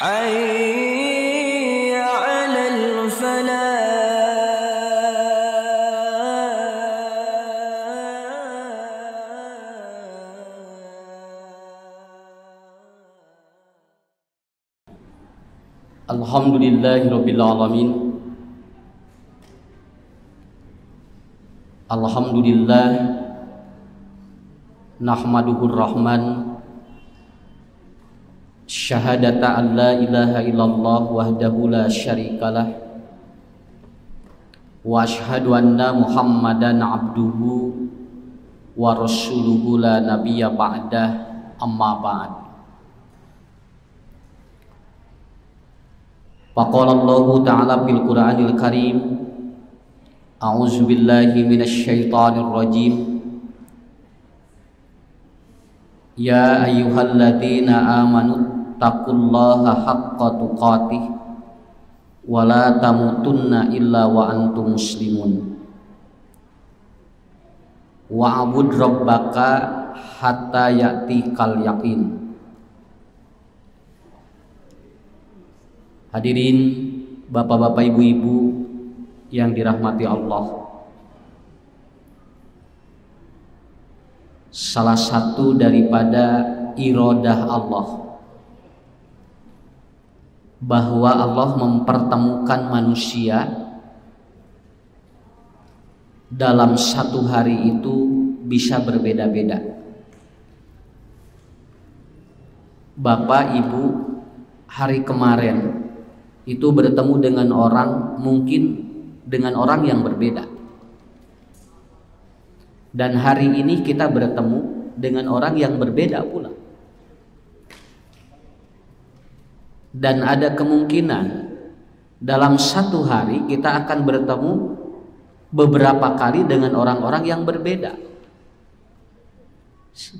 حي على الفلاح. Alhamdulillahirabbil alamin. Alhamdulillah nahmaduhur rahman syahadata an la ilaha illallah wahdahu la syarikalah wa asyhadu anna muhammadan abduhu wa rasuluhu la nabiyya ba'dah, amma ba'd. Faqala Allahu ta'ala fil Qur'anil Karim, a'udzu billahi minasy syaithanir rajim. Ya ayyuhalladzina amanu taqullaha haqqa tuqatih wa la tamutunna illa wa antum muslimun. Wa'bud rabbaka hatta ya'tikal yaqin. Hadirin bapak-bapak, ibu-ibu yang dirahmati Allah, salah satu daripada iradah Allah bahwa Allah mempertemukan manusia dalam satu hari itu bisa berbeda-beda. Bapak, ibu, hari kemarin itu bertemu dengan orang, mungkin dengan orang yang berbeda. Dan hari ini kita bertemu dengan orang yang berbeda pula. Dan ada kemungkinan dalam satu hari kita akan bertemu beberapa kali dengan orang-orang yang berbeda.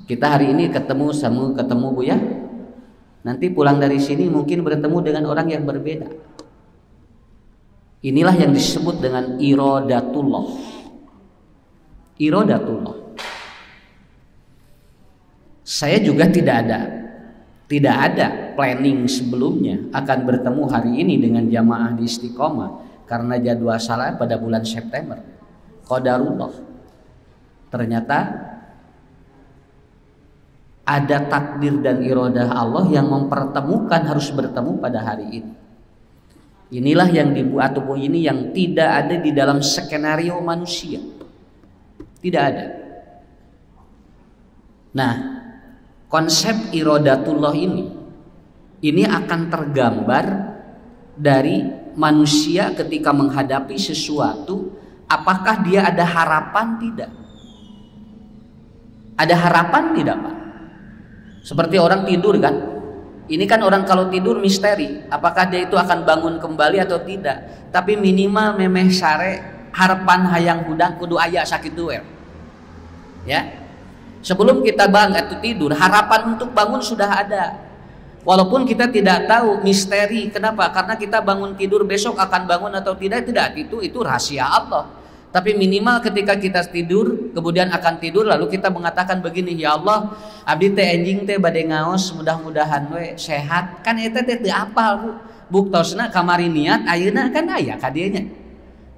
Kita hari ini ketemu Bu ya. Nanti pulang dari sini mungkin bertemu dengan orang yang berbeda. Inilah yang disebut dengan iradatullah. Iradatullah. Saya juga tidak ada planning sebelumnya akan bertemu hari ini dengan jamaah di Istiqomah karena jadwal salat pada bulan September. Qadarullah. Ternyata ada takdir dan iradah Allah yang mempertemukan harus bertemu pada hari ini. Inilah yang dibuat tubuh ini yang tidak ada di dalam skenario manusia. Tidak ada. Nah, konsep iradatullah ini akan tergambar dari manusia ketika menghadapi sesuatu, apakah dia ada harapan tidak? Ada harapan tidak, Pak? Seperti orang tidur kan, ini kan orang kalau tidur misteri, apakah dia itu akan bangun kembali atau tidak. Tapi minimal memeh sare harapan hayang hudang kudu aya sakitu ya. Sebelum kita bangun atau tidur, harapan untuk bangun sudah ada. Walaupun kita tidak tahu misteri, kenapa? Karena kita bangun tidur besok akan bangun atau tidak itu rahasia Allah. Tapi minimal ketika kita tidur, kemudian akan tidur, lalu kita mengatakan begini, ya Allah, abdi teh enjing teh bade ngaos, mudah-mudahan we sehat. Kan eta teh teu apal Bu. Buktosna kamari niat ayeuna kan aya ka dieu nya.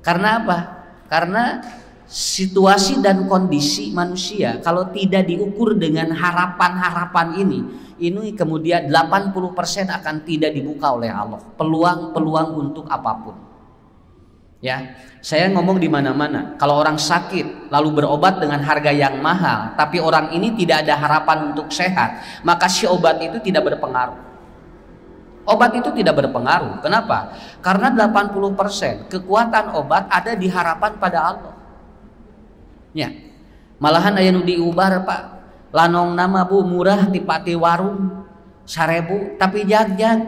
Karena apa? Karena situasi dan kondisi manusia kalau tidak diukur dengan harapan-harapan ini kemudian 80% akan tidak dibuka oleh Allah. Peluang-peluang untuk apapun. Ya, saya ngomong di mana-mana. Kalau orang sakit lalu berobat dengan harga yang mahal, tapi orang ini tidak ada harapan untuk sehat, maka si obat itu tidak berpengaruh. Obat itu tidak berpengaruh. Kenapa? Karena 80% kekuatan obat ada di harapan pada Allah. Ya. Malahan aya nu diubar, Pak. Lanong nama Bu murah di pati warung 1000, tapi jag-jag.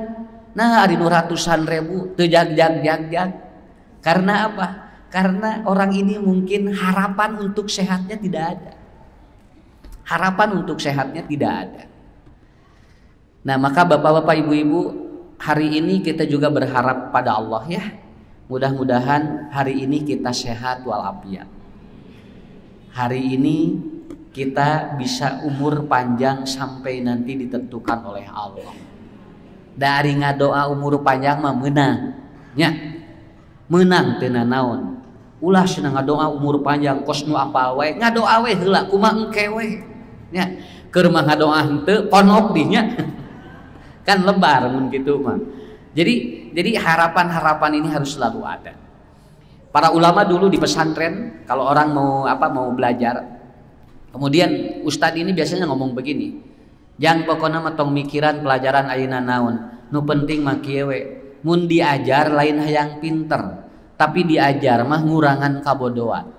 Nah, ari nu ratusan ribu teu jag-jag. Karena apa? Karena orang ini mungkin harapan untuk sehatnya tidak ada. Harapan untuk sehatnya tidak ada. Nah, maka bapak-bapak, ibu-ibu, hari ini kita juga berharap pada Allah ya. Mudah-mudahan hari ini kita sehat walafiat. Hari ini kita bisa umur panjang sampai nanti ditentukan oleh Allah. dari ngadoa umur panjang mah meunang nya menang teu naon ulah cenah ngadoa umur panjang kos nu apal we ngadoa we heula kumaha engke we nya keur mah ngadoa henteu ponok dinya kan lebar mun kitu mah. Jadi harapan-harapan ini harus selalu ada. Para ulama dulu di pesantren kalau orang mau belajar, kemudian ustadz ini biasanya ngomong begini, jangan pokoknya matong mikiran pelajaran ayeuna naon, nu penting mah kieu we, mun diajar lain hayang pinter, tapi diajar mah ngurangan kabodohan.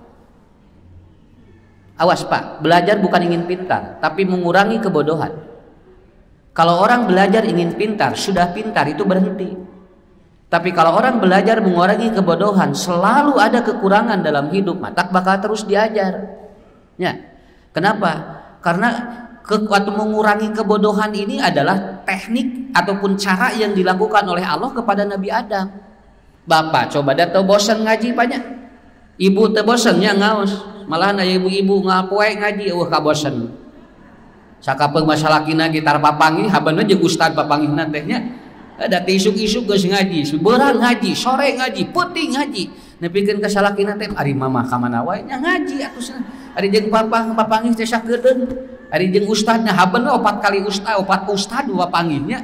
Awas Pak, belajar bukan ingin pintar, tapi mengurangi kebodohan. Kalau orang belajar ingin pintar, sudah pintar itu berhenti. Tapi kalau orang belajar mengurangi kebodohan, selalu ada kekurangan dalam hidup, maka bakal terus diajar. Ya. Kenapa? Karena waktu mengurangi kebodohan ini adalah teknik ataupun cara yang dilakukan oleh Allah kepada Nabi Adam. Bapak coba dah teu bosan ngaji banyak. Ibu teu bosannya ngaos. Malahan aya ibu-ibu ngapoe ngaji eueuh ka bosan. Sakapeung masalakina gitar papangi habanna jeung ustad papangihna teh nya ada isuk-isuk geus ngaji beurang ngaji sore ngaji peuting ngaji nepikeun ka salakina teh ari mama ka mana wae nya ngaji atuh ari jeung papangih teh sakedeung ari jeung ustadna habanna 4 kali ustad 4 ustad papangihnya.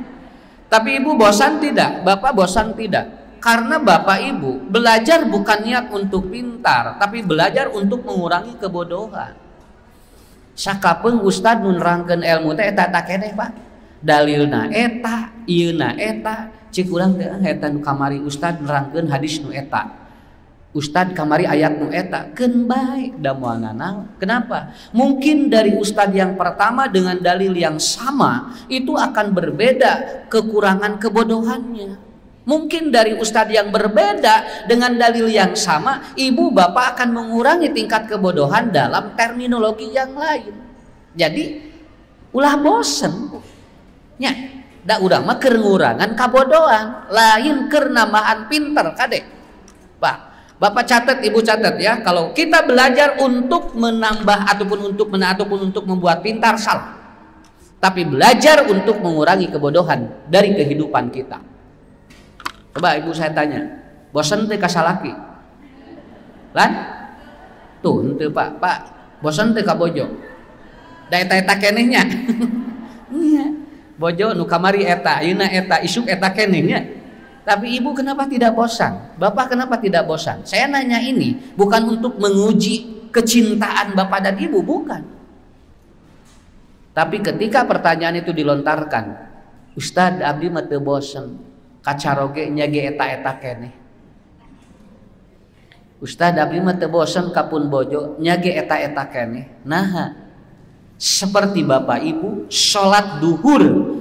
Tapi ibu bosan tidak? Bapak bosan tidak? Karena bapak ibu belajar bukan niat untuk pintar tapi belajar untuk mengurangi kebodohan. Sakapeung ustad nun nerangkeun ilmu teh eta tak keneh Pak. Dalilna eta, ieuna eta, cik urang teh eta nu kamari ustad nerangkeun hadis nu eta. Ustad kamari ayat nu eta, keun bae da moal nanaon. Kenapa? Mungkin dari ustad yang pertama dengan dalil yang sama itu akan berbeda kekurangan kebodohannya. Mungkin dari ustadz yang berbeda dengan dalil yang sama, ibu bapak akan mengurangi tingkat kebodohan dalam terminologi yang lain. Jadi ulah bosen nya da urang mah keur ngurangan kabodohan lain keur nambahan pinter kade. Pak bapak catat, ibu catat ya, kalau kita belajar untuk menambah ataupun untuk membuat pintar salah, tapi belajar untuk mengurangi kebodohan dari kehidupan kita. Coba ibu saya tanya, bosan teh ka salaki? Lan? Tuh henteu Pak, bosan teh ka bojo? Da eta kenehnya. Iya. Bojo nu kamari eta, ayeuna eta, isuk eta kenehnya. Tapi ibu kenapa tidak bosan? Bapak kenapa tidak bosan? Saya nanya ini bukan untuk menguji kecintaan bapak dan ibu, bukan. Tapi ketika pertanyaan itu dilontarkan, Ustad abdi mah teu bosan. Kacaroge nya ge eta keneh. Ustad abdi mah teu bosan kapun bojo nya ge eta keneh. Nah, seperti bapak ibu salat duhur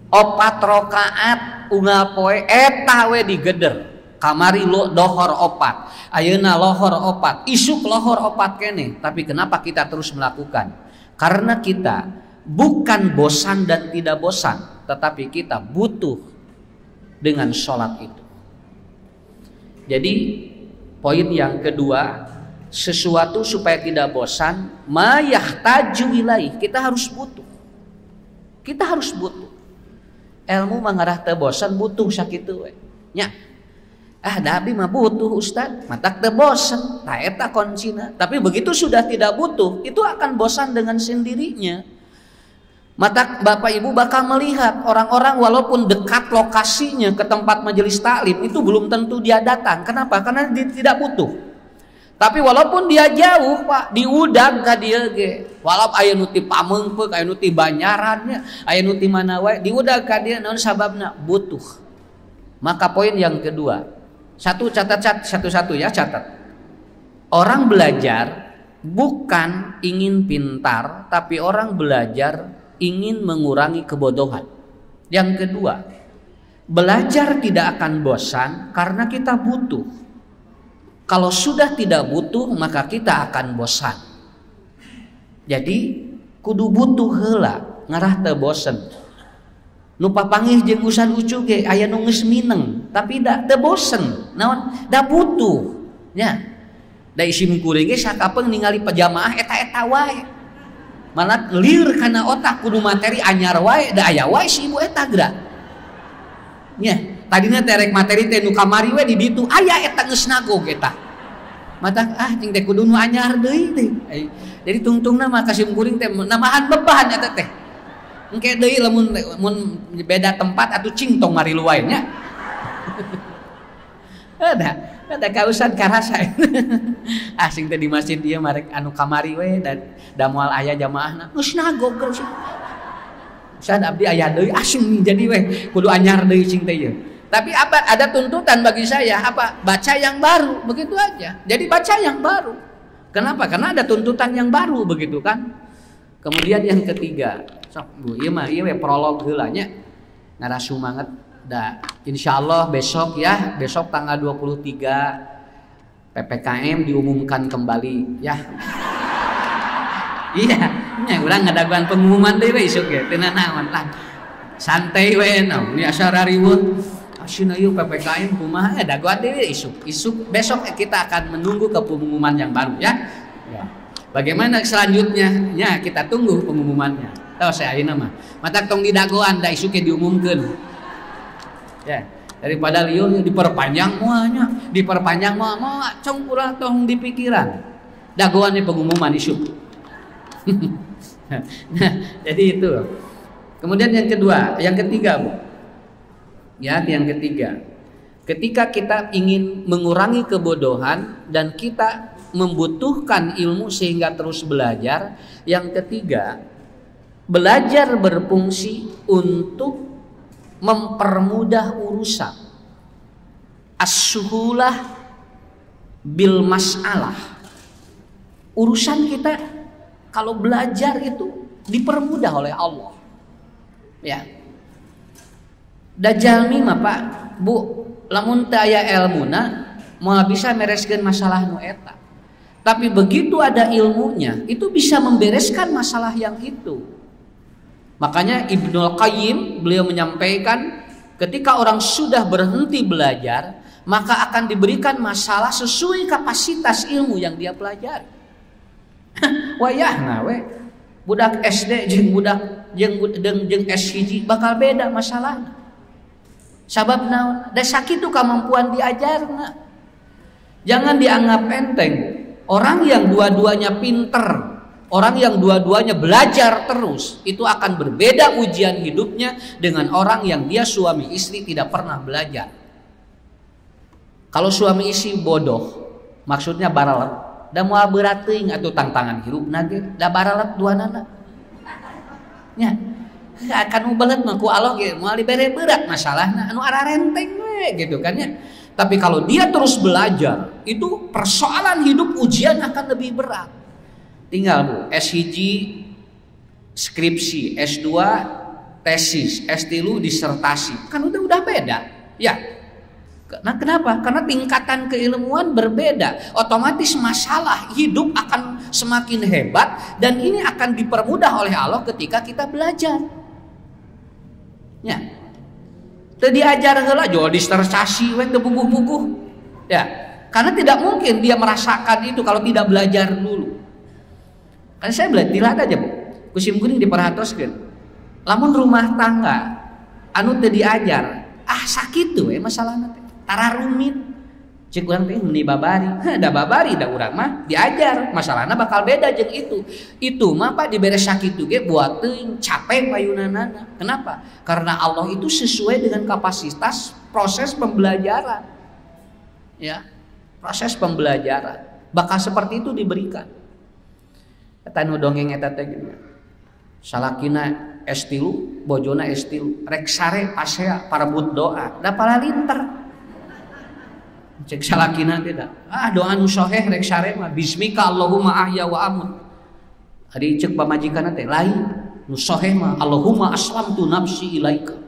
4 rakaat unggal poe eta we digeder. Kamari lo dohor 4, ayeuna lohor 4, isuk lohor 4 keneh. Tapi kenapa kita terus melakukan? Karena kita bukan bosan dan tidak bosan, tetapi kita butuh dengan sholat itu. Jadi poin yang kedua, sesuatu supaya tidak bosan, ma yahtaju ilaih, kita harus butuh. Kita harus butuh. Ilmu mangarah teu bosan butuh sakitu we. Nya. Da abdi mah butuh Ustad, matak teu bosan, tah eta kuncina. Tapi begitu sudah tidak butuh, itu akan bosan dengan sendirinya. Mata bapak ibu bakal melihat orang-orang walaupun dekat lokasinya ke tempat majelis taklim itu belum tentu dia datang. Kenapa? Karena dia tidak butuh. Tapi walaupun dia jauh Pak, diudag ka dieu ge. Walaupun aya nu ti Pameungpeuk, aya nu ti Banyarannya, aya nu ti mana wae, diudag ka dieu naon sababna? Butuh. Maka poin yang kedua, satu-satu ya catat. Orang belajar bukan ingin pintar, tapi orang belajar ingin mengurangi kebodohan. Yang kedua, belajar tidak akan bosan karena kita butuh. Kalau sudah tidak butuh maka kita akan bosan. Jadi kudu butuh heula ngarah teu bosen. Nu papangih jeung usan ucu ge aya nu geus mineng tapi teu bosen. Naon? Da butuh. Nya. Da isim kuring ge sakapeung ningali pajamaah eta-eta wae. Malah lir kana otak kudu materi anyar wae da aya wae si ibu eta geura. nya tadinya terek materi teh nu kamari we di ditu aya eta geus nagog eta mata cing teh kudu nu anyar deui teh jadi tungtungna mah kasim kuring teh namahan bebahan eta teh engke deui lamun beda tempat atuh cing tong mari luwai nya ada kausan karasa asing teh di masjid dia marek anu kamari we dan da moal aya jamaahna geus nagog geus sad abdi aya deui asing jadi we kudu anyar deui cing teh ieu tapi apa ada tuntutan bagi saya apa baca yang baru begitu aja jadi baca yang baru kenapa karena ada tuntutan yang baru begitu kan kemudian yang ketiga sok Bu ieu mah ieu we prolog heula nya ngarasu banget da insyaallah besok ya besok tanggal 23 PPKM diumumkan kembali ya iya nya urang ngadaguan pengumuman deui we isuk ge teu naon lah santai we naon ni acara riweuh asina ieu PPKM kumaha daguan deui isuk besok kita akan menunggu ke pengumuman yang baru ya bagaimana selanjutnya ya kita tunggu pengumumannya tahu saya ayeuna mah mata tong didagoan da isuk ge diumumkeun ya daripada liur diperpanjang mah cong urang tong di pikiran dagoan pengumuman isu nah jadi itu kemudian yang ketiga Bu ya yang ketiga ketika kita ingin mengurangi kebodohan dan kita membutuhkan ilmu sehingga terus belajar yang ketiga belajar berfungsi untuk mempermudah urusan as-suhulah bil mas'alah urusan kita kalau belajar itu dipermudah oleh Allah ya da jalmi mah Pak Bu lamun teu aya elmuna moal bisa mereskeun masalah nu eta tapi begitu ada ilmunya itu bisa membereskan masalah yang itu. Makanya Ibnul Qayyim beliau menyampaikan ketika orang sudah berhenti belajar maka akan diberikan masalah sesuai kapasitas ilmu yang dia pelajari. Wayahna we budak SD jeung budak jeung S1 bakal beda masalahna. Sabab naon? Da sakitu kemampuan diajarna. Jangan dianggap enteng. Orang yang dua-duanya pinter orang yang dua-duanya belajar terus itu akan berbeda ujian hidupnya dengan orang yang dia suami istri tidak pernah belajar. Kalau suami istri bodoh, maksudnya baralet, da moal berat teuing atuh tantangan hirupna ge, da baralet duanana. Nya, akan ubelet mah ku Allah ge moal dibere berat masalahna anu ara renteng we gitu kan ya. Tapi kalau dia terus belajar, itu persoalan hidup ujian akan lebih berat. Tinggal Bu, S1 skripsi, S2 tesis, S3 disertasi. Kan udah beda. Ya. Nah, kenapa? Karena tingkatan keilmuan berbeda. Otomatis masalah hidup akan semakin hebat dan ini akan dipermudah oleh Allah ketika kita belajar. Ya. Teu diajar heula jual disertasi we teu bubuh-bubuh. Ya. Karena tidak mungkin dia merasakan itu kalau tidak belajar dulu. Kan saya belajar aja Bu, kusim kuning diperhatoskeun. Lamun rumah tangga anu teu diajar, sakit tuh masalahna teh. Tara rumit. Cek urang teh meuni babari. Da babari da urang mah diajar, masalahna bakal beda jeung itu. Itu mah Pak dibere sakitu ge buat teuing capek payunanana. Kenapa? Karena Allah itu sesuai dengan kapasitas proses pembelajaran. Ya. Proses pembelajaran. Bakal seperti itu diberikan. Eta nu dongeng eta teh gini. Salakina S3, bojona S3, rek sare pasea parebut doa, da palalinter. Cek salakina teh da. Doa nu sahih rek sare mah bismika Allahumma ahya wa amut. Ari cek pamajikanna teh lain nu sahih mah Allahumma aslamtu nafsi ilaika.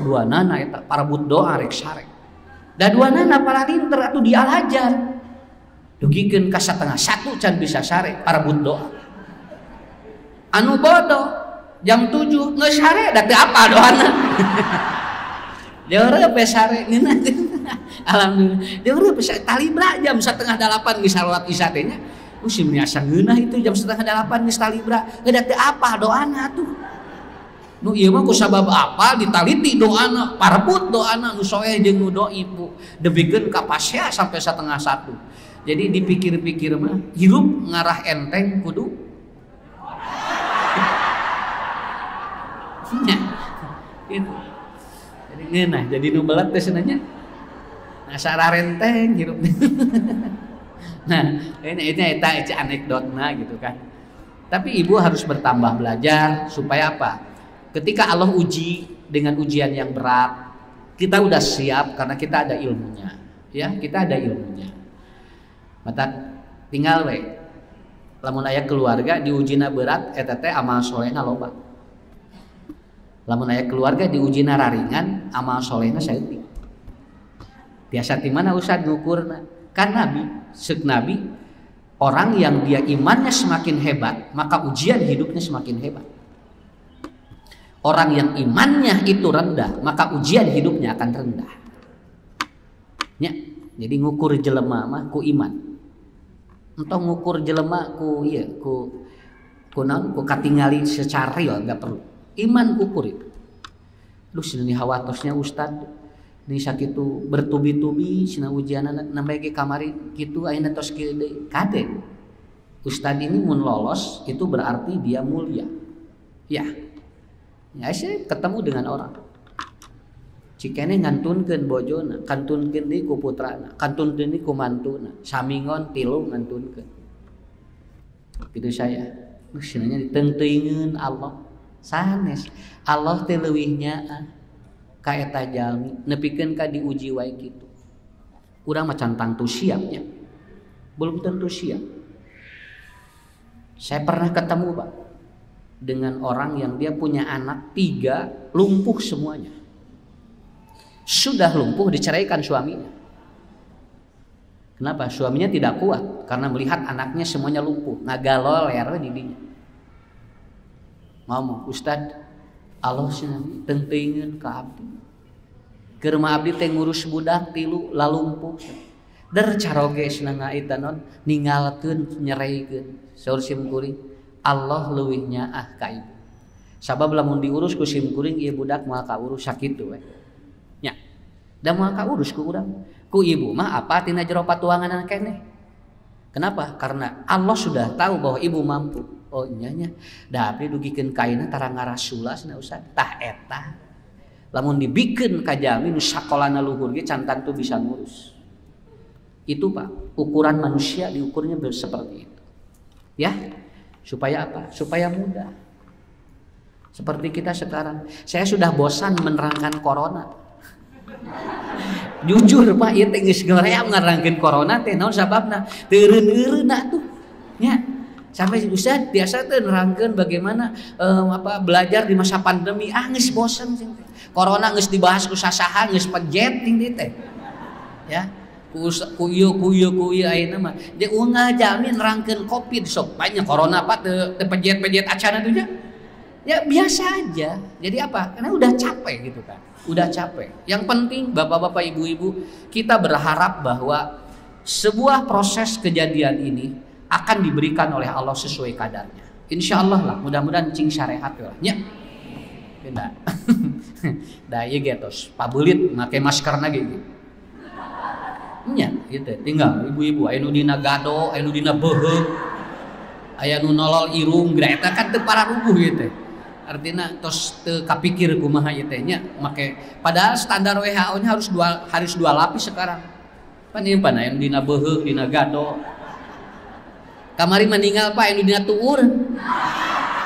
Duanana eta parebut doa rek sare. Da duanana palalinter atuh dialajar. Dugikeun ka satengah satu can bisa sare parebut doa. Anu bodoh jam 7 geus sare da teu apa doana. Deureup sare ngeuna. Alhamdulillah. Deureup talibra jam 7:30 geus salat isya teh nya. Musim asa ngeunah itu jam 7:30 geus talibra. Da teu apa doana atuh. Nu ieu mah ku sabab apa ditaliti doana, parebut doana nu soeh jeung nu dhaif Bu. Debikeun ka pasya sampai 12:30. Jadi dipikir-pikir mah hirup ngarah enteng kudu nya. Gitu. Jadi ngeunah jadi nu belat teh sebenarnya. Nah, sararenteng hirup. Nah, ini eta anekdotna gitu kan. Tapi ibu harus bertambah belajar supaya apa? Ketika Allah uji dengan ujian yang berat, kita udah siap karena kita ada ilmunya. Ya, kita ada ilmunya. Mata tinggal we. Lamun aya keluarga diujina berat eta teh amal solehna loba. Lamun aya keluarga diujina raringan, amal solehna saeutik. Biasa di mana Ustaz ngukurna? Kan Nabi, seuk Nabi, orang yang dia imannya semakin hebat, maka ujian hidupnya semakin hebat. Orang yang imannya itu rendah, maka ujian hidupnya akan rendah. Ya, jadi ngukur jelema mah ku iman. Entong ngukur jelema ku ieu ku naon ku katingali secara real enggak perlu. Iman ukur itu. Duh sini hawatosnya Ustad ini sakitu bertubi-tubi sina ujianna nambah ge kamari kitu ayeuna tos kieu deui kade. Ustad ini mun lolos itu berarti dia mulia. Ya. Ya saya ketemu dengan orang. Cikene ngantunkeun bojona, kantunkeun deui ku putrana, kantunkeun deui ku mantuna, samingon tilu ngantunkeun. Kitu saya. Duh cenah ditengteuingeun Allah. Sanes Allah teh leuwih nyaa ka eta jalmi nepikeun ka diuji wae kitu. Urang mah can tangtu siapnya. Belum tentu siap. Saya pernah ketemu Pak dengan orang yang dia punya anak 3 lumpuh semuanya. Sudah lumpuh diceraikan suaminya. Kenapa? Suaminya tidak kuat karena melihat anaknya semuanya lumpuh, ngagaloler di dinya. Ngomong, Ustad, Allah sinami tengteuingeun ka abdi. Keur mah abdi teh ngurus budak 3 lalumpuh. Der caroge cenah ngaitanon ningalkeun nyereikeun. Saur simkuring, Allah leuwih nyaah ka ibu. Sabab lamun diurus ku simkuring ieu budak moal kaurus sakitu we. Nya. Da moal kaurus ku urang. Ku ibu mah apa tina jero patuangan keneh. Kenapa? Karena Allah sudah tahu bahwa ibu mampu. Oh nya da abdi dugikeun kaina tara ngarasula cenah Ustaz. Tah eta. Lamun dibikeun ka jalmi nu sakolana luhur ge can tantu bisa ngurus. Itu Pak, ukuran manusia diukurnya seperti itu. Ya. Supaya apa? Supaya mudah. Seperti kita sekarang. Saya sudah bosan menerangkan corona. Jujur Pak, ieu teh geus goream ngarangkeun corona teh naon sababna? Teureun-eureunna tuh. Ya. Sampai Ustaz biasa tuh nerangkeun bagaimana belajar di masa pandemi. Geus bosan sih. Corona geus dibahas ku sasaha geus pejet ting dieu teh. Ya. Ku ieu ayeuna mah. Dia ungah jalmi nerangkeun Covid sok banyak corona apa teu pejet-pejet acana tuh nya. Ya biasa aja. Jadi apa? Karena udah capek gitu kan. Udah capek. Yang penting Bapak-bapak, Ibu-ibu, kita berharap bahwa sebuah proses kejadian ini akan diberikan oleh Allah sesuai kadarnya. Insya Allah lah, mudah-mudahan cing syariat lah. Nya. Beda. Da ieu ge tos pabelit make maskerna ge. Nya, gitu. Tinggal ibu-ibu aya nu dina gado, aya nu dina beuheug. Aya nu nolol irung, gra eta kan teu pararubuh gitu. Artinya tos teu kapikir kumaha ieu teh nya make padahal standar WHO-nya harus dua lapis sekarang. Pan ieu pan aya nu dina beuheug, dina gado. Kamari meninggal Pak anu dina tuur.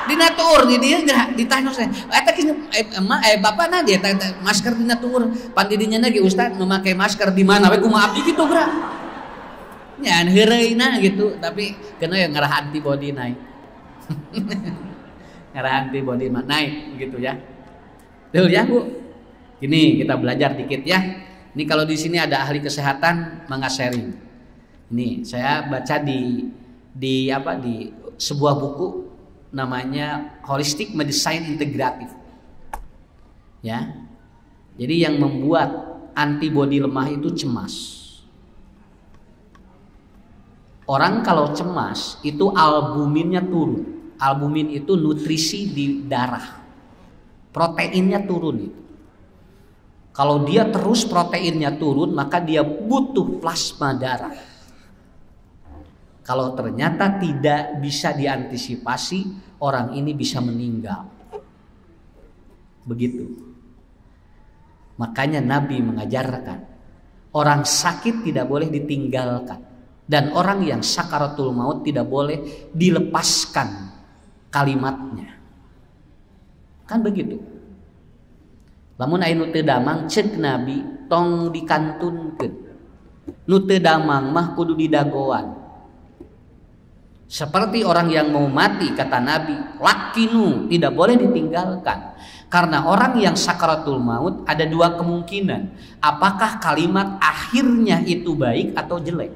Dina tuur di dieu geura ditanyos teh. Eta bapak na dia masker dina tuur. Pan di dinya ge Ustaz memakai masker di mana we kumaha abdi kitu geura. Nya heureuyna gitu, tapi kena yang ngarah antibody naik. Ngarah antibody naik gitu ya. Tuh ya Bu. Gini kita belajar dikit ya. Ini kalau di sini ada ahli kesehatan mangga sharing. Ini saya baca di sebuah buku namanya Holistic Medicine Integrative. Ya. Jadi yang membuat antibodi lemah itu cemas. Orang kalau cemas itu albuminnya turun. Albumin itu nutrisi di darah. proteinnya turun itu. Kalau dia terus proteinnya turun, maka dia butuh plasma darah. Kalau ternyata tidak bisa diantisipasi, orang ini bisa meninggal. Begitu. Makanya Nabi mengajarkan, orang sakit tidak boleh ditinggalkan, dan orang yang sakaratul maut tidak boleh dilepaskan kalimatnya. Kan begitu. Lamun aya nu teu damang ceuk Nabi tong dikantunkeun. Nu teu damang mah kudu didagoan. Seperti orang yang mau mati, kata Nabi, lakinu, tidak boleh ditinggalkan. Karena orang yang sakaratul maut ada dua kemungkinan. Apakah kalimat akhirnya itu baik atau jelek?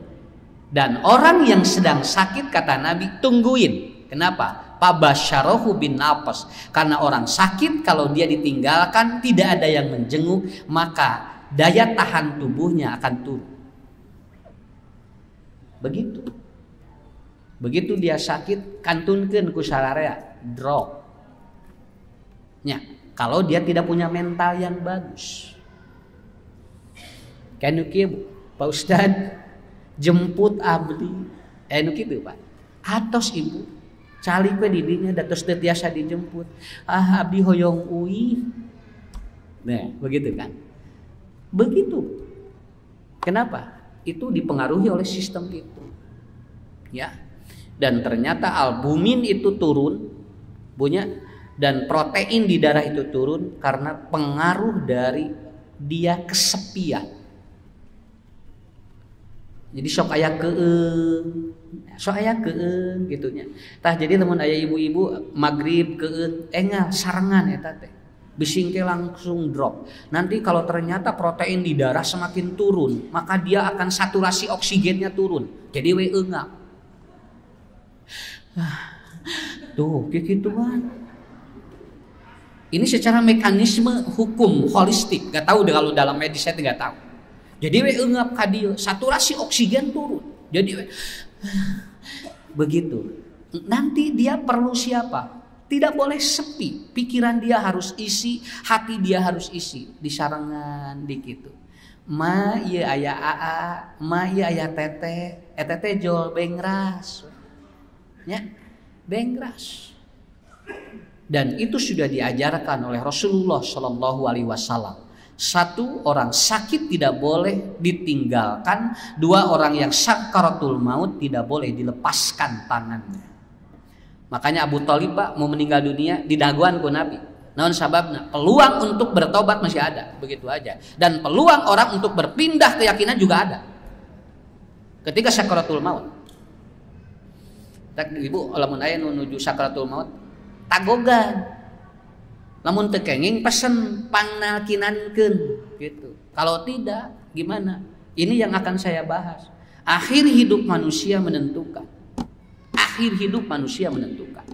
Dan orang yang sedang sakit, kata Nabi, tungguin. Kenapa? Pabasyarohu bin nafas. Karena orang sakit kalau dia ditinggalkan, tidak ada yang menjenguk, maka daya tahan tubuhnya akan turun. Begitu. Begitu dia sakit, kantunkeun ku sararea, drop. Nya, kalau dia tidak punya mental yang bagus. Kanu kieu, Pak Ustad, jemput abdi. Nu kitu, Pak. Atos ibu, calik we di dinya datos teu tiasa dijemput. Ah, abdi hoyong uih. Nah, begitu kan? Begitu. Kenapa? Itu dipengaruhi oleh sistem itu. Ya. Dan ternyata albumin itu turun, punya, dan protein di darah itu turun karena pengaruh dari dia kesepian. Jadi sok aya keung gitunya. Tah jadi teman aya ibu-ibu magrib keung engal sarengan eta teh. Bising teh langsung drop. Nanti kalau ternyata protein di darah semakin turun, maka dia akan saturasi oksigennya turun. Jadi we eungap. Tuh, gituan. Ini secara mekanisme hukum holistik, gak tahu deh kalau dalam medis saya tidak tahu. Jadi we eungap ka dieu, saturasi oksigen turun. Jadi we, begitu. Nanti dia perlu siapa? Tidak boleh sepi. Pikiran dia harus isi, hati dia harus isi. Disarengan dikitu. Ma ieu aya AA, ma ieu aya teteh, teteh jol bengras. Ya, bengras. Dan itu sudah diajarkan oleh Rasulullah Shallallahu Alaihi Wasallam. Satu, orang sakit tidak boleh ditinggalkan. Dua, orang yang sakaratul maut tidak boleh dilepaskan tangannya. Makanya Abu Thalib, Pak, mau meninggal dunia didaguan ku Nabi. Naon sababna? Peluang untuk bertobat masih ada, begitu aja. Dan peluang orang untuk berpindah keyakinan juga ada. Ketika sakaratul maut. Ibu lamun aya nuju sakaratul maut tagogan, lamun teu kenging pesen pangnalkinankeun gitu. Kalau tidak gimana? Ini yang akan saya bahas. Akhir hidup manusia menentukan. Akhir hidup manusia menentukan.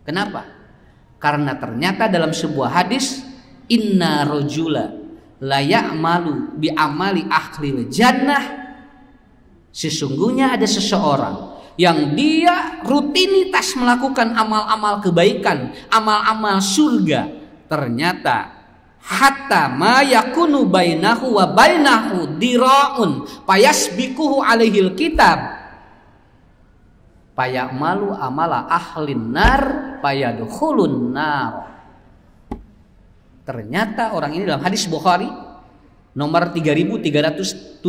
Kenapa? Karena ternyata dalam sebuah hadis, inna rajula la ya'malu bi amali ahlil jannah. Sesungguhnya ada seseorang yang dia rutinitas melakukan amal-amal kebaikan, amal-amal surga, ternyata hatta ma yakunu bainahu wa bainahu diraun payasbikuhu alaihil kitab payamalu amala ahlin nar payadkhulun nar. Ternyata orang ini dalam hadis Bukhari nomor 3317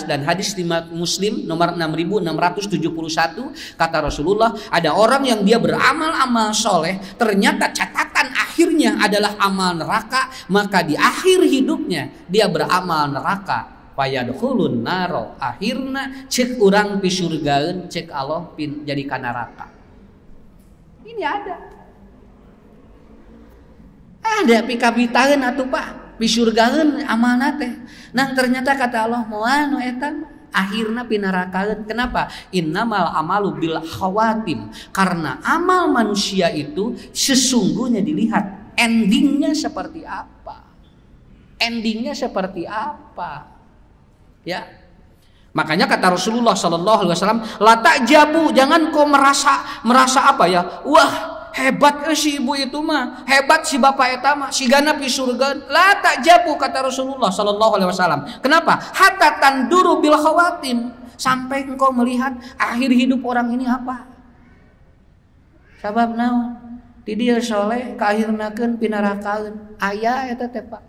dan hadis Muslim nomor 6671, kata Rasulullah, ada orang yang dia beramal-amal soleh, ternyata catatan akhirnya adalah amal neraka, maka di akhir hidupnya dia beramal neraka, payadkhulun naro, akhirna cek urang pi surgaeun, cek Allah pin jadi ka neraka. Ini ada pikabitaeun atuh Pak, pisurgaeun amalna teh. Nah ternyata kata Allah moal nu eta akhirna pinarakaeun. Kenapa? Innamal amalu bil khawatim. Karena amal manusia itu sesungguhnya dilihat endingnya seperti apa. Endingnya seperti apa? Ya. Makanya kata Rasulullah sallallahu alaihi wasallam, la ta'jabu, jangan kau merasa apa ya? Wah, hebat si ibu itu mah, hebat si bapak eta mah, si gana pi surga. La ta'jabu kata Rasulullah sallallahu alaihi wasallam. Kenapa? Hatta tanduru bil khawatim, sampai engkau melihat akhir hidup orang ini apa. Sabab naon? Ti dieu soleh kaahirnakeun pinarakaeun. Aya eta teh Pak.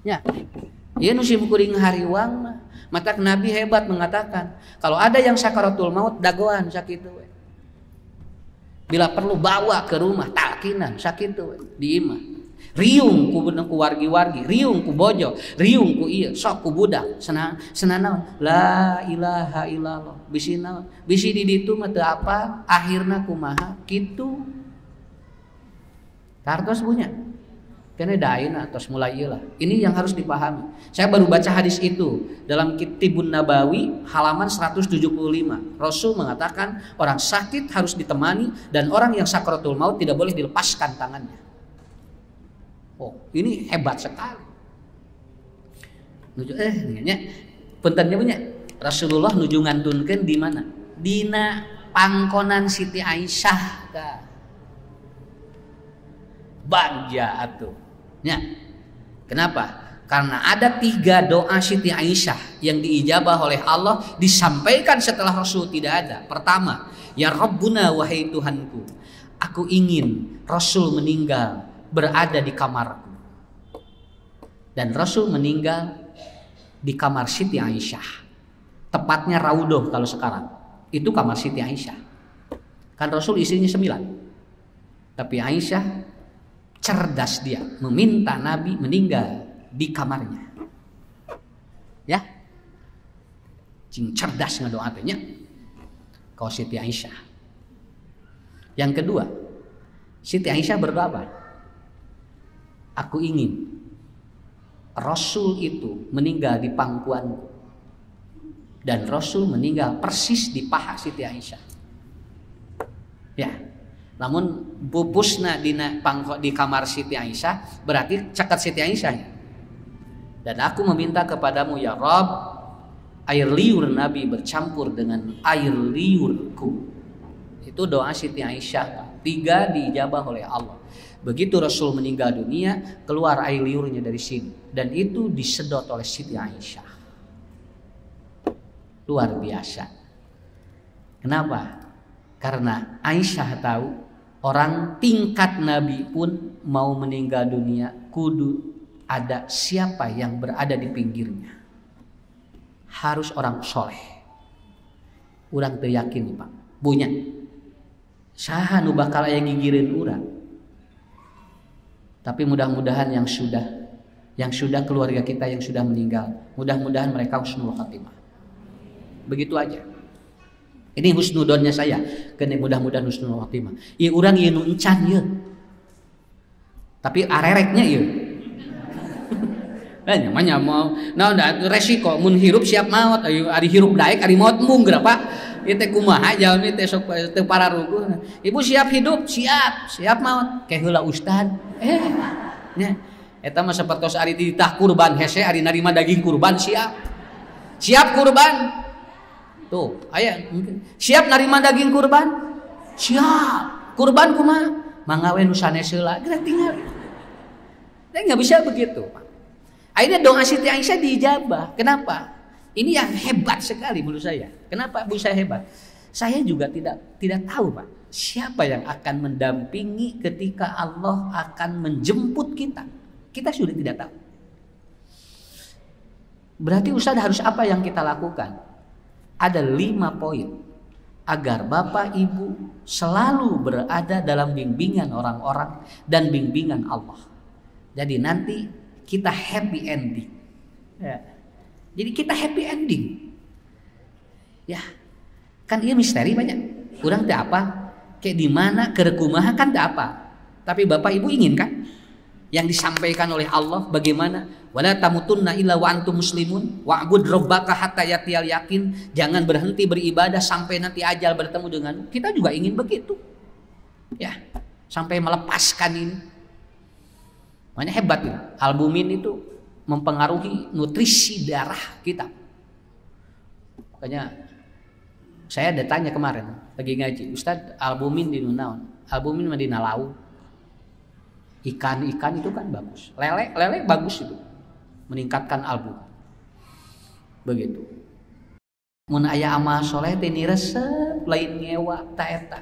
Nya. Ieu nu sim kuring hariwang mah. Mata Nabi hebat mengatakan, kalau ada yang sakaratul maut dagoan sakitu we. Bila perlu bawa ke rumah talkinan sakitu we di imah. Riung ku wargi-wargi, riung ku bojo, riung ku ieu, sok ku budak, senanaon la ilaha illallah. Bisi naon? Bisi di ditu mah teu apa, akhirna kumaha kitu. Tartos punya. Kene daina tos mulai ieu lah. Ini yang harus dipahami. Saya baru baca hadis itu dalam Kitabun Nabawi halaman 175. Rasul mengatakan orang sakit harus ditemani dan orang yang sakaratul maut tidak boleh dilepaskan tangannya. Oh, ini hebat sekali. Nuju nya puntennya punya. Rasulullah nuju ngantunkeun di mana? Dina pangkonan Siti Aisyah tah. Bagja atuh. Ya. Kenapa? Karena ada 3 doa Siti Aisyah yang diijabah oleh Allah disampaikan setelah Rasul tidak ada. Pertama, ya Rabbuna wahai Tuhanku, aku ingin Rasul meninggal berada di kamarku. Dan Rasul meninggal di kamar Siti Aisyah. Tepatnya Raudhah kalau sekarang. Itu kamar Siti Aisyah. Kan Rasul isinya 9. Tapi Aisyah cerdas, dia meminta Nabi meninggal di kamarnya. Ya. Cing cerdas ngadoa teh nya. Kau Siti Aisyah. Yang kedua, Siti Aisyah berdoa apa? Aku ingin Rasul itu meninggal di pangkuanku. Dan Rasul meninggal persis di paha Siti Aisyah. Ya. Namun pupusna di kamar Siti Aisyah berarti cakat Siti Aisyah. Dan aku meminta kepadamu ya Rabb, air liur Nabi bercampur dengan air liurku. Itu doa Siti Aisyah. 3 diijabah oleh Allah. Begitu Rasul meninggal dunia, keluar air liurnya dari sini. Dan itu disedot oleh Siti Aisyah. Luar biasa. Kenapa? Karena Aisyah tahu orang tingkat Nabi pun mau meninggal dunia kudu ada siapa yang berada di pinggirnya. Harus orang soleh. Urang teu yakin Pak. Bunya. Saha nu bakal aya gigireun urang. Tapi mudah-mudahan yang sudah keluarga kita yang sudah meninggal, mudah-mudahan mereka husnul khatimah. Begitu aja. Ini husnudonnya saya, kene mudah-mudahan husnul khotimah. Ieu urang ieu nu encan ieu. Tapi arereknya ieu. Nya mah mau naon da resiko mun hirup siap maot, ari hirup daek ari maot mung Pak. Ieu teh kumaha jalmi teh sok teu pararuguh. Ibu siap hidup, siap maot. Ke heula ustad. Nya eta mah sapertos ari ditah kurban hese ari narima daging kurban siap. Siap kurban. Tuh, aya siap narima daging kurban? Siap. Kurban kumaha? Mangawe nu sanes heula, geus tinggal. Dan enggak bisa begitu, Pak. Akhirnya doa Siti Aisyah diijabah. Kenapa? Ini yang hebat sekali menurut saya. Kenapa Bu saya hebat? Saya juga tidak tahu, Pak. Siapa yang akan mendampingi ketika Allah akan menjemput kita? Kita sudah tidak tahu. Berarti Ustaz harus apa yang kita lakukan? Ada 5 poin agar Bapak Ibu selalu berada dalam bimbingan orang-orang dan bimbingan Allah. Jadi nanti kita happy ending. Ya. Jadi kita happy ending. Ya, kan dia misteri banyak. Urang teh apa? Kayak di mana kerekumaha kan teh apa? Tapi Bapak Ibu ingin kan? Yang disampaikan oleh Allah bagaimana? Wala tamutunna illa wa antum muslimun wa'bud rabbaka hatta yatiyal yakin. Jangan berhenti beribadah sampai nanti ajal bertemu dengan. Kita juga ingin begitu. Ya, sampai melepaskan ini. Makanya hebat ya. Albumin itu mempengaruhi nutrisi darah kita. Makanya saya ada tanya kemarin lagi ngaji, Ustadz albumin di naon? Albumin mah dina lauk. Ikan itu kan bagus. Lele bagus itu. Meningkatkan album. Begitu. Mun aya amal soleh teh niresep lain ngewa ta eta.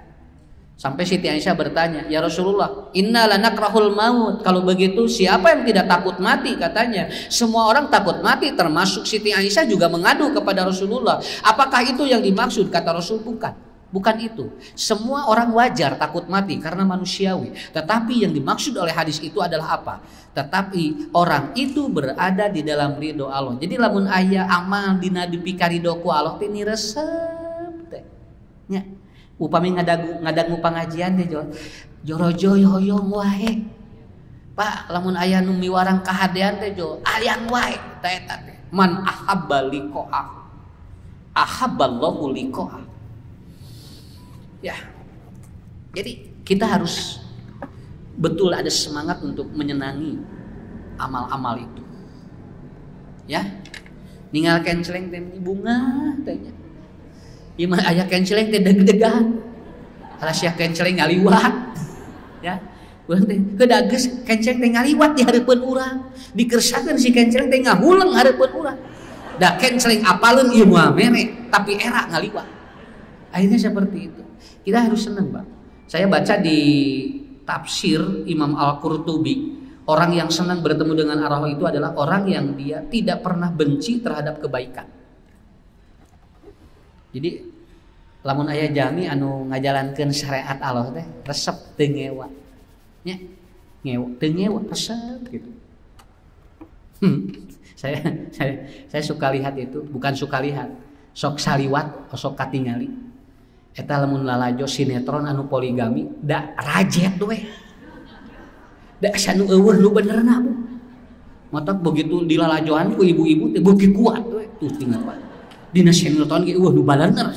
Sampai Siti Aisyah bertanya, "Ya Rasulullah, inna lanakrahul maut." Kalau begitu siapa yang tidak takut mati katanya? Semua orang takut mati termasuk Siti Aisyah juga mengadu kepada Rasulullah. Apakah itu yang dimaksud? Kata Rasul, bukan itu. Semua orang wajar takut mati karena manusiawi. Tetapi yang dimaksud oleh hadis itu adalah apa? Tetapi orang itu berada di dalam ridho Allah. Jadi lamun aya amal dina dipikarido ku Allah teh niresep teh. Nya. Upami ngadangu pengajian teh jorojo hoyong wae. Pak, lamun aya nu miwarang kahadean teh jo alian wae teh eta teh. Man ahabba liqa'ah. Ahabballahu liqa'ah. Ya. Jadi kita harus betul ada semangat untuk menyenangi amal-amal itu. Ya. Ninggal kenceleng teh bunga tehnya. Ima aya kenceleng teh deg-degan. Rahasia kenceleng ngaliwat. Ya. Urang teh heuda geus kenceleng teh ngaliwat di hareupeun urang. Dikersakeun si kenceleng teh ngahuleng hareupeun urang. Da kenceleng apaleun ieu mah mere tapi era ngaliwat. Akhirnya seperti itu. Kita harus senang, Bang. Saya baca di tafsir Imam Al-Qurtubi, orang yang senang bertemu dengan Allah itu adalah orang yang dia tidak pernah benci terhadap kebaikan. Jadi lamun aya jami anu ngajalankeun syariat Allah teh resep teu ngewa. Nya, ngewa teu ngewa resep gitu. Saya suka lihat itu, bukan suka lihat. Sok saliwat, sok katingali. Eta lamun lalajo sinetron anu poligami, da rajet we. Da sanu eueuh nu benerna Bu. Matak begitu dilalajoan ku ibu-ibu teh beuki kuat we. Tuh tinggal Pak. Dina sinetron ge eueuh nu balener.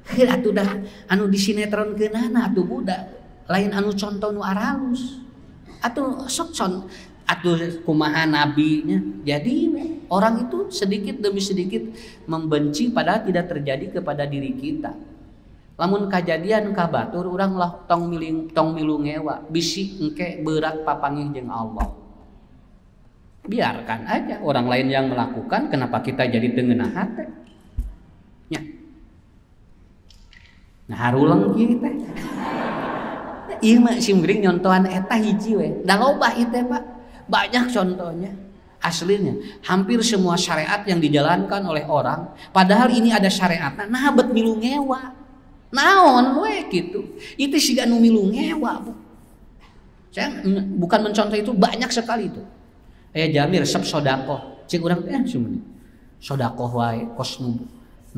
Heuh atuh dah anu di sinetron keunana atuh budak, lain anu contoh nu aralus. Atuh sok atuh kumaha nabinya. Jadi orang itu sedikit demi sedikit membenci padahal tidak terjadi kepada diri kita. Lamun kajadian ka batur urang lah tong milu ngewa, bisi engke berat papangih jeung Allah. Biarkan aja orang lain yang melakukan, kenapa kita jadi tengenah hati? Ya. Nah haruleng kieu teh. Ieu mah simgring nyontohan eta hiji we. Da loba ieu teh, Pak. Banyak contohnya. Aslinya hampir semua syariat yang dijalankan oleh orang, padahal ini ada syariatna, nah bet milu ngewa. Naon we gitu. Itu siga nu milu ngewa, Bu. Saya bukan mencontoh itu, banyak sekali itu. Jami resep sodako, cik urang teh sumuni. Sodako wae kos nu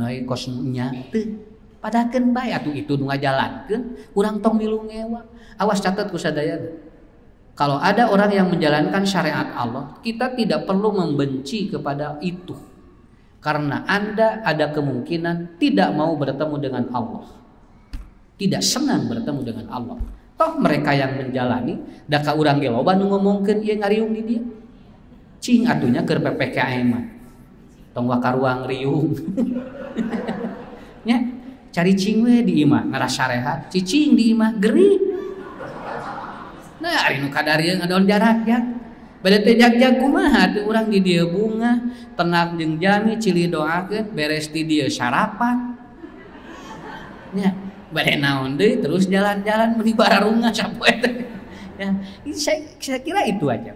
nae kos nya teu padakeun bae atuh itu nu ngajalankeun, urang tong milu ngewa. Awas catat ku sadayana. Kalau ada orang yang menjalankan syariat Allah, kita tidak perlu membenci kepada itu. Karena Anda ada kemungkinan tidak mau bertemu dengan Allah. Tidak senang bertemu dengan Allah. Toh mereka yang menjalani, da ka urang ge loba nu ngomongkeun ieu ngariung di dieu. Cing atunya keur PPKM mah. Tong wakaruang riung. Nya, cari cing we di imah ngarasa rehat, cicing di imah geri. Nah, ari nu kadarieu ngadon jarak ya. Bade teh jag-jag kumaha teu urang di dieu bunga, tenang jeung jami cili doakeun beres di dieu sarapan. Nya, bade naon deui terus jalan-jalan meuni bararunga sapoe teh. Ya, saya kira itu aja.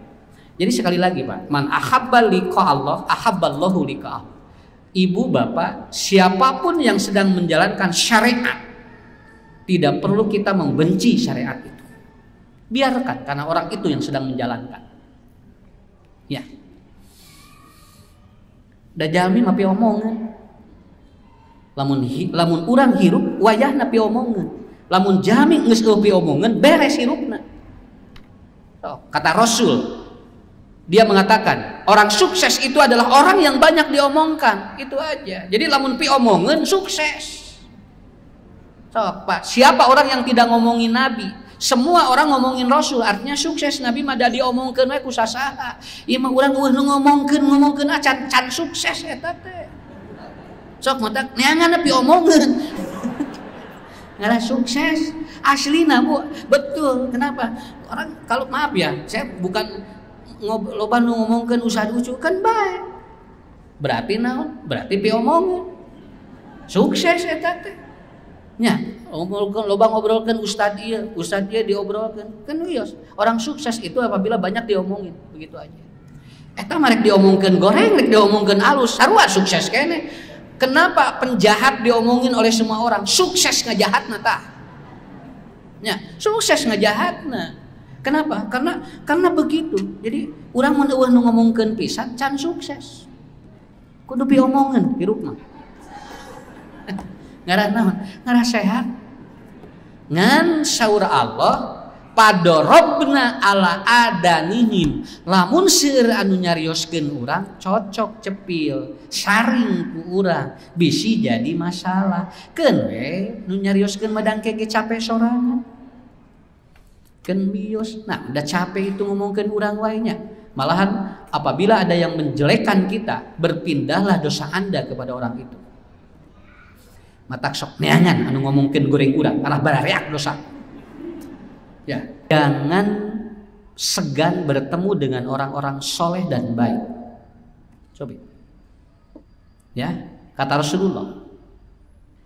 Jadi sekali lagi Pak, man ahabba liqa Allah, ahabballahu liqa'ah. Ibu bapak, siapapun yang sedang menjalankan syariat, tidak perlu kita membenci syariat itu. Biarkan, karena orang itu yang sedang menjalankan. Ya. Da jalmi mah pi omongeun. Lamun urang hirup wayahna pi omongeun. Lamun jalmi geus pi omongeun beres hirupna. Kata Rasul, dia mengatakan orang sukses itu adalah orang yang banyak diomongkan. Itu aja. Jadi lamun pi omongeun sukses. Pak, siapa orang yang tidak ngomongin Nabi? Semua orang ngomongin Rasul, artinya sukses. Nabi mah da diomongkeun we ku sasaha. Ieu mah urang eueuh nu ngomongkeun can sukses eta teh. Sok mata neangan nepi omongeun. Ngara sukses. Aslina Bu, betul. Kenapa? Orang kalau maaf ya, saya bukan loba nu ngomongkeun Ustad Ucu kan bae. Berarti naon? Berarti piomongkeun. Sukses eta teh. Nya, loba ngobrolkeun ustad ieu diobrolkeun. Kan wios. Orang sukses itu apabila banyak diomongin, begitu aja. Eta mah rek diomongkeun goreng, rek diomongkeun alus, sarua sukses kene. Kenapa penjahat diomongin oleh semua orang? Sukses ngejahatna tah. Nya, sukses ngejahatna. Kenapa? Karena begitu. Jadi urang mun eueuh nu ngomongkeun pisan can sukses. Kudu piomongkeun hirup mah. Ngarah naon? Ngarah sehat. Ngan saur Allah padorobna ala adanihim, lamun seueur anu nyarioskeun urang cocok cepil saring ku urang bisi jadi masalah. Keun we nu nyarioskeun madangke ge capek sorangan. Keun bios. Nah, udah capek itu ngomongkeun urang wae nya. Malahan apabila ada yang menjelekkan kita, berpindahlah dosa Anda kepada orang itu. Matak sok neangan anu ngomongkeun goreng urang karena barareak dosa. Ya, jangan segan bertemu dengan orang-orang soleh dan baik. Coba. Ya, kata Rasulullah,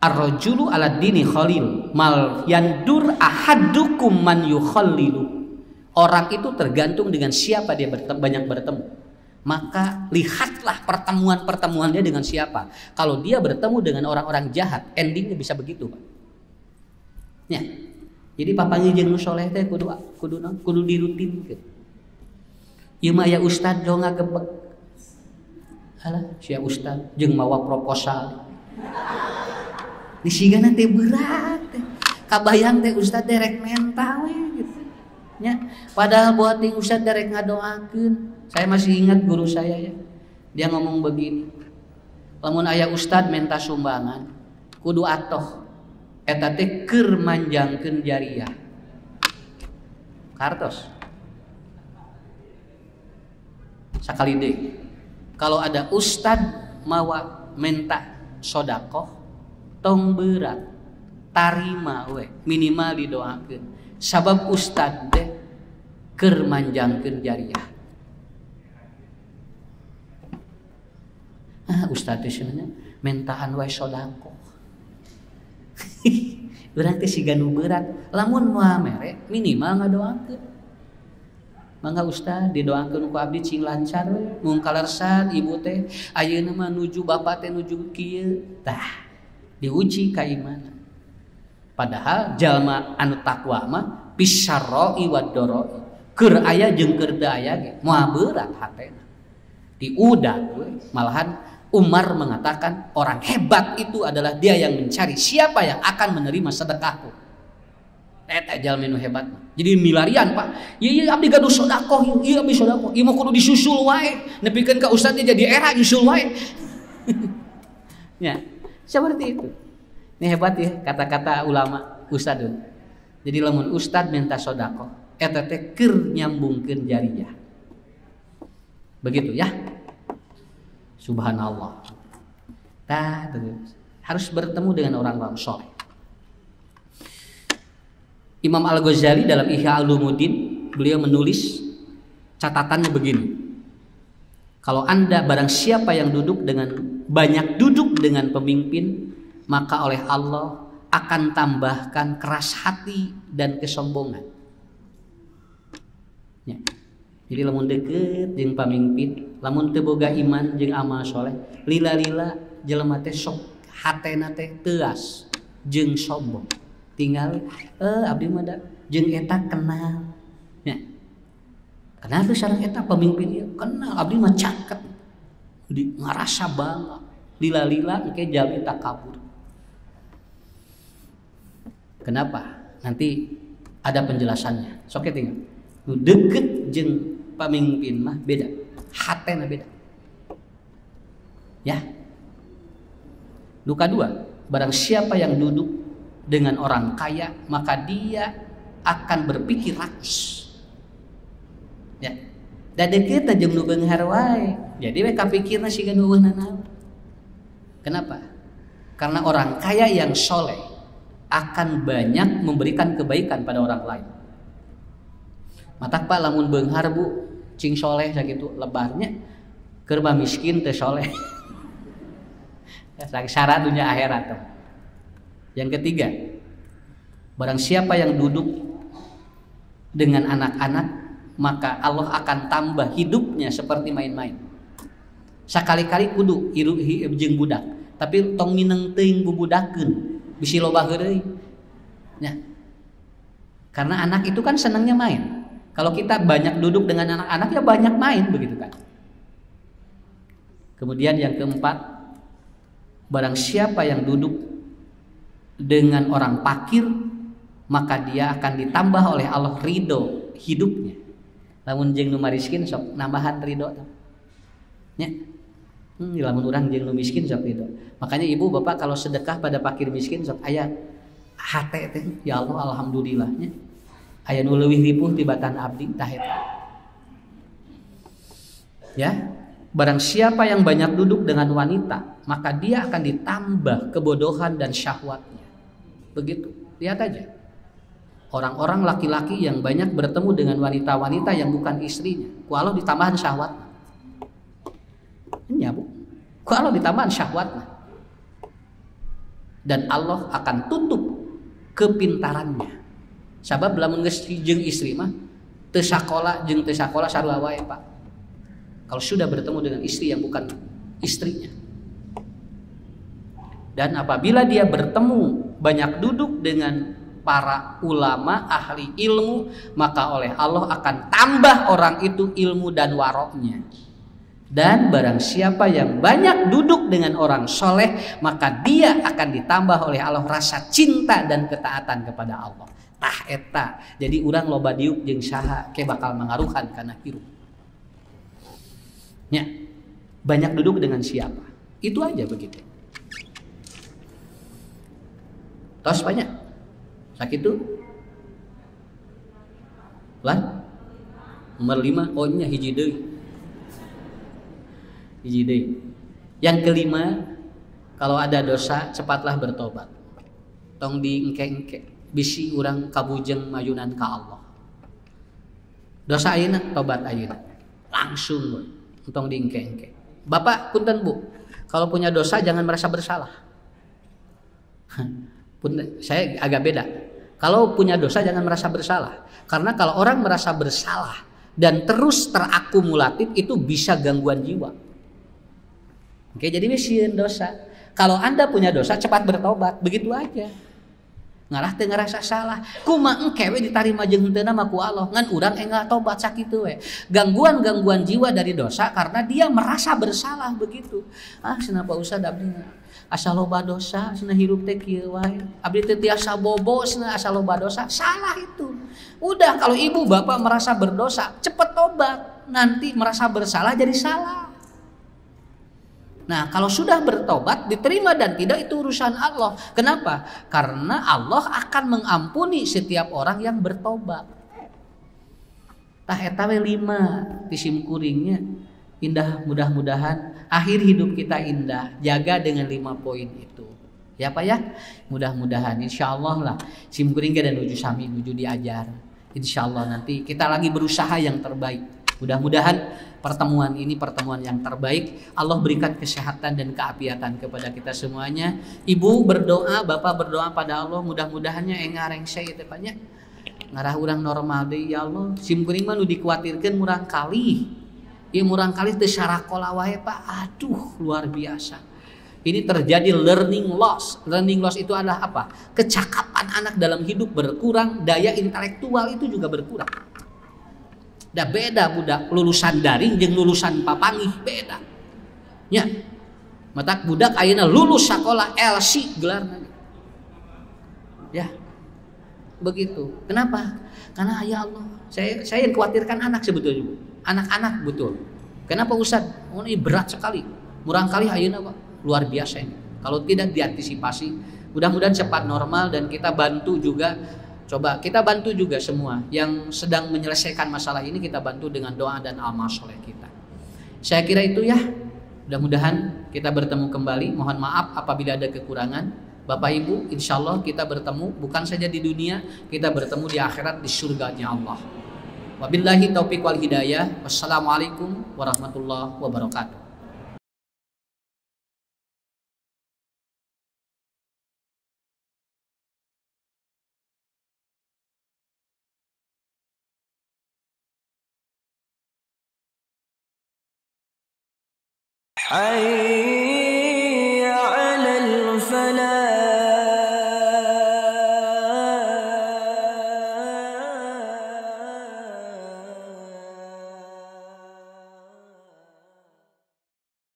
ar-rajulu ala dini khalil mal yandur ahadukum man yukhallilu. Orang itu tergantung dengan siapa dia banyak bertemu. Maka lihatlah pertemuan-pertemuan dia dengan siapa. Kalau dia bertemu dengan orang-orang jahat, endingnya bisa begitu, Pak. Ya. Jadi papanya jeung nu soleh teh kudu dirutinkeun. Ieu mah aya ustad do ngagebeg. Alah, sia ustad jeung mawa proposal. Disigana teh berat teh. Kabayang teh ustad derek menta we gitu. Ya, padahal buat ting ustad derek ngadoakeun. Saya masih ingat guru saya ya. Dia ngomong begini. Lamun aya ustad minta sumbangan, kudu atoh eta teh keur manjangkeun jariah. Kartos. Sakali deui. Kalau ada ustad mawa minta sodakoh, tong berat. Tarima we, minimal didoakeun. Sabab ustad teh keur manjangkeun jariah. Ustad teh sebenarnya mentahan wae sodako. Urang teh siga nu berat, lamun moal mere minimal ngadoakeun. Mangga ustad didoakeun ku abdi cing lancar we, mung kalersan ibu teh ayeuna mah nuju bapak teh nuju kieu. Tah, diuji ka iman. Padahal jalma anu takwa mah pisarroi wadoroi. Keur aya jeung keur teu aya ge moal berat hatena. Diudag we, malahan Umar mengatakan orang hebat itu adalah dia yang mencari siapa yang akan menerima sedekahku. Eta jalma nu hebat. Jadi milarian Pak. Ieu abdi gaduh sedekah, ieu abdi sedekah. Ieu mah kudu disusul wae. Nepikeun ka ustadnya jadi era nyusul wae. Ya, seperti itu. Ini hebat ya kata-kata ulama ustadun. Jadi lamun ustad minta sedekah, eta teh keur nyambungkeun jariah. Begitu ya. Subhanallah. Harus bertemu dengan orang-orang soleh. Imam Al-Ghazali dalam Ihya Ulumuddin, beliau menulis catatannya begini. Kalau Anda barang siapa yang banyak duduk dengan pemimpin, maka oleh Allah akan tambahkan keras hati dan kesombongan. Ya. Jadi lamun deket jeung pamimpin, lamun teu boga iman jeung amal soleh, lila-lila jelema teh sok hatena teh teuas jeung sombong. Tinggal abdi mah da jeung eta kenal. Ya. Kenal tuh sareng eta pemimpin ieu, kenal abdi mah caket. Ngarasa bangga. Lila-lila engke jalmi takabur. Kenapa? Nanti ada penjelasannya. Sok tinggal. Nu deket jeung pamimpin mah beda, hatena beda. Ya. Nu kadua, barang siapa yang duduk dengan orang kaya, maka dia akan berpikir rakus. Ya. Da deukeut jeung nu beunghar wae. Jadi we kapikirna siga nu eueuhna naon. Kenapa? Karena orang kaya yang soleh akan banyak memberikan kebaikan pada orang lain. Matak Pak lamun beunghar Bu cing soleh sakitu lebarnya keur miskin teu soleh. Syarat dunia akhirat. Yang ketiga, barang siapa yang duduk dengan anak-anak, maka Allah akan tambah hidupnya seperti main-main. Sakali-kali kudu hirup jeung budak, tapi tong mineng teuing bubudakeun, bisi loba heureuy. Ya. Karena anak itu kan senangnya main. Kalau kita banyak duduk dengan anak-anak ya banyak main begitu kan. Kemudian yang keempat, barang siapa yang duduk dengan orang fakir, maka dia akan ditambah oleh Allah ridho hidupnya. Lamun jeung nu mariskin sok nambahan ridho. Nya. Lamun urang jeung nu miskin sok ridho. Makanya ibu bapak kalau sedekah pada fakir miskin sok aya hate teh ya Allah alhamdulillah nya. Aya nu leuwih ripuh tibatan abdi tah eta. Ya, barang siapa yang banyak duduk dengan wanita, maka dia akan ditambah kebodohan dan syahwatnya. Begitu. Lihat aja. Orang-orang laki-laki yang banyak bertemu dengan wanita-wanita yang bukan istrinya, ku Allah ditambahan syahwatnya. Nya, Bu. Ku Allah ditambahan syahwatnya. Dan Allah akan tutup kepintarannya. Sabab lamun geus jeung istri mah teu sakola jeung teu sakola sarua wae, Pak. Kalau sudah bertemu dengan istri yang bukan istrinya. Dan apabila dia bertemu banyak duduk dengan para ulama ahli ilmu, maka oleh Allah akan tambah orang itu ilmu dan waroknya. Dan barang siapa yang banyak duduk dengan orang soleh, maka dia akan ditambah oleh Allah rasa cinta dan ketaatan kepada Allah. Tah eta. Jadi urang loba diuk jeung saha ke bakal mangaruhan kana hirup. Ya. Banyak duduk dengan siapa? Itu aja begitu. Tos banyak. Sakitu. Lan nomor 5 oh nya hiji deui. Hiji deui. Yang kelima, kalau ada dosa cepatlah bertobat. Tong diengke-engke. Bisi urang kabujeng mayunan ka Allah. Dosa ayeuna tobat ayeuna. Langsung tong diengke-engke. Bapak punten Bu, kalau punya dosa jangan merasa bersalah. Saya agak beda. Kalau punya dosa jangan merasa bersalah. Karena kalau orang merasa bersalah dan terus terakumulatif itu bisa gangguan jiwa. Oke, jadi sieun dosa. Kalau Anda punya dosa cepat bertobat, begitu aja. Ngalah teu ngerasa salah. Kumaha engke we ditarima jeung henteu mah ku Allah. Ngan urang enggak tobat sakitu we. Gangguan-gangguan jiwa dari dosa karena dia merasa bersalah begitu. Ah, cenah Pak Ustad abdi asa loba dosa, cenah hirup teh kieu wae. Abdi teh tiasa bobo, cenah asa loba dosa. Salah itu. Udah kalau ibu bapak merasa berdosa, cepet tobat. Nanti merasa bersalah jadi salah. Nah, kalau sudah bertobat diterima dan tidak itu urusan Allah. Kenapa? Karena Allah akan mengampuni setiap orang yang bertobat. Tah eta we 5 tisim kuringnya indah, mudah-mudahan akhir hidup kita indah. Jaga dengan 5 poin itu. Ya Pak ya? Mudah-mudahan insyaallah lah sim kuring dan nuju sami nuju diajar. Insyaallah nanti kita lagi berusaha yang terbaik. Mudah-mudahan pertemuan ini pertemuan yang terbaik. Allah berikan kesehatan dan keapiatan kepada kita semuanya. Ibu berdoa, bapak berdoa pada Allah. Mudah-mudahannya engareng saya teh nya. Ngarah urang normal deui ya Allah. Sim kuring mah nu dikuatirkeun murang kali. Ieu murang kali teu sarakola wae Pak. Aduh, luar biasa. Ini terjadi learning loss. Learning loss itu adalah apa? Kecakapan anak dalam hidup berkurang, daya intelektual itu juga berkurang. Da beda budak lulusan daring jeung lulusan papangih beda. Nya. Matak budak ayeuna lulus sakola LC gelarna. Ya. Begitu. Kenapa? Karena ya Allah, saya yang khawatirkan anak sebetulnya. Anak-anak betul. Kenapa Ustaz? Oh, ini berat sekali. Murang kali ayeuna Pak. Luar biasa ini. Kalau tidak diantisipasi, mudah-mudahan cepat normal dan kita bantu juga. Coba kita bantu juga semua yang sedang menyelesaikan masalah ini, kita bantu dengan doa dan amal soleh kita. Saya kira itu ya. Mudah-mudahan kita bertemu kembali. Mohon maaf apabila ada kekurangan. Bapak Ibu, insya Allah kita bertemu bukan saja di dunia, kita bertemu di akhirat di surganya Allah. Wabillahi taufiq wal hidayah. Wassalamualaikum warahmatullahi wabarakatuh. حي